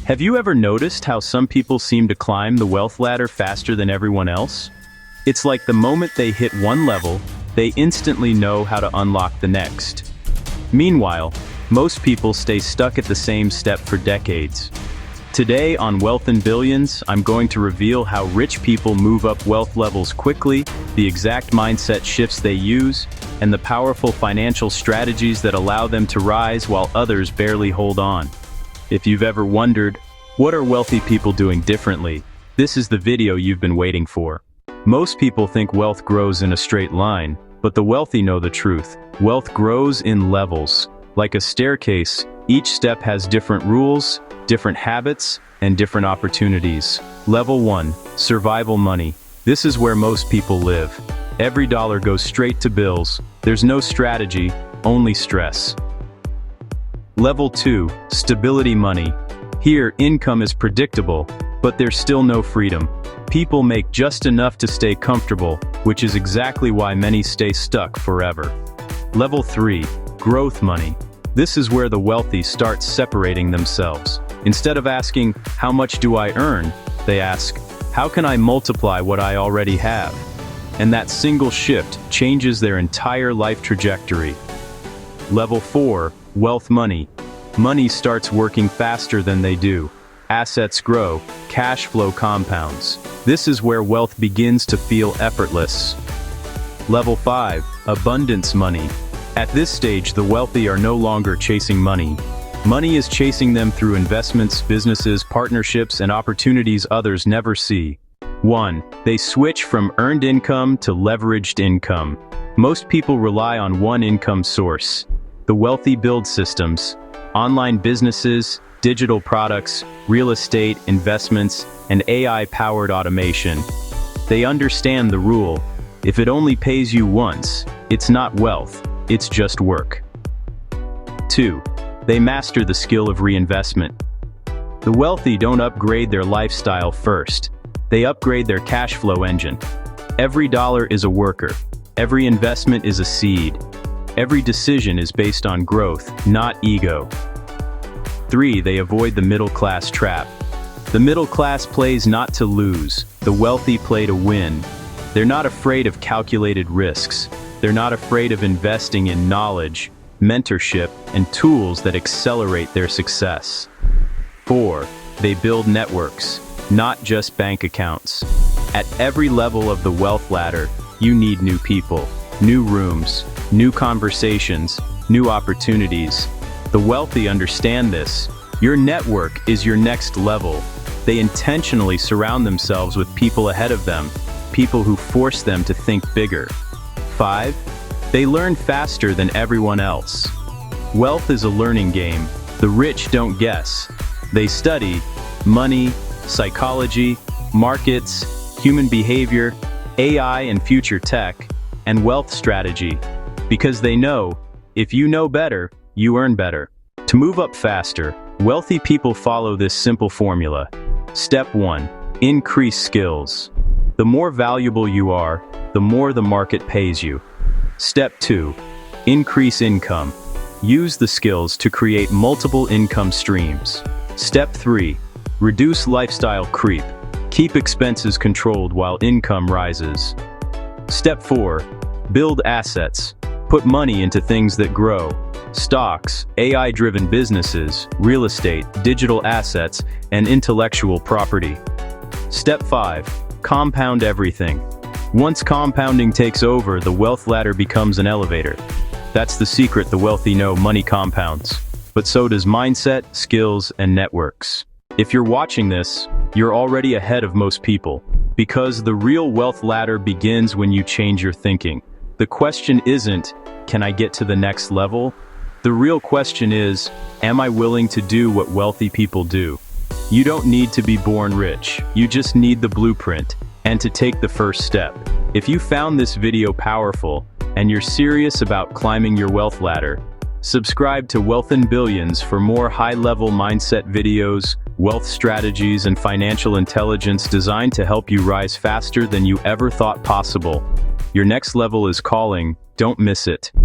Have you ever noticed how some people seem to climb the wealth ladder faster than everyone else? It's like the moment they hit one level, they instantly know how to unlock the next. Meanwhile, most people stay stuck at the same step for decades. Today on Wealth and Billions, I'm going to reveal how rich people move up wealth levels quickly, the exact mindset shifts they use, and the powerful financial strategies that allow them to rise while others barely hold on. If you've ever wondered, what are wealthy people doing differently? This is the video you've been waiting for. Most people think wealth grows in a straight line, but the wealthy know the truth. Wealth grows in levels. Like a staircase, each step has different rules, different habits, and different opportunities. Level 1, survival money. This is where most people live. Every dollar goes straight to bills. There's no strategy, only stress. Level 2, stability money. Here, income is predictable, but there's still no freedom. People make just enough to stay comfortable, which is exactly why many stay stuck forever. Level 3, growth money. This is where the wealthy start separating themselves. Instead of asking, how much do I earn? They ask, how can I multiply what I already have? And that single shift changes their entire life trajectory. Level 4, wealth money. Money starts working faster than they do. Assets grow, cash flow compounds. This is where wealth begins to feel effortless. Level 5, abundance money. At this stage, the wealthy are no longer chasing money. Money is chasing them through investments, businesses, partnerships, and opportunities others never see. 1. They switch from earned income to leveraged income. Most people rely on one income source. The wealthy build systems, online businesses, digital products, real estate, investments, and AI-powered automation. They understand the rule. If it only pays you once, it's not wealth, it's just work. 2. They master the skill of reinvestment. The wealthy don't upgrade their lifestyle first. They upgrade their cash flow engine. Every dollar is a worker. Every investment is a seed. Every decision is based on growth, not ego. 3. They avoid the middle class trap. The middle class plays not to lose. The wealthy play to win. They're not afraid of calculated risks. They're not afraid of investing in knowledge, mentorship, and tools that accelerate their success. 4. They build networks, not just bank accounts. At every level of the wealth ladder, you need new people, new rooms, new conversations, new opportunities. The wealthy understand this. Your network is your next level. They intentionally surround themselves with people ahead of them, people who force them to think bigger. 5. They learn faster than everyone else. Wealth is a learning game. The rich don't guess. They study money, psychology, markets, human behavior, AI and future tech, and wealth strategy. Because they know, if you know better, you earn better. To move up faster, wealthy people follow this simple formula. Step 1. Increase skills. The more valuable you are, the more the market pays you. Step 2. Increase income. Use the skills to create multiple income streams. Step 3. Reduce lifestyle creep. Keep expenses controlled while income rises. Step 4. Build assets. Put money into things that grow. Stocks, AI-driven businesses, real estate, digital assets, and intellectual property. Step 5. Compound everything. Once compounding takes over, the wealth ladder becomes an elevator. That's the secret the wealthy know: money compounds. But so does mindset, skills, and networks. If you're watching this, you're already ahead of most people. Because the real wealth ladder begins when you change your thinking. The question isn't, can I get to the next level? The real question is, am I willing to do what wealthy people do? You don't need to be born rich. You just need the blueprint and to take the first step. If you found this video powerful and you're serious about climbing your wealth ladder, subscribe to Wealth and Billions for more high-level mindset videos, wealth strategies, and financial intelligence designed to help you rise faster than you ever thought possible. Your next level is calling. Don't miss it.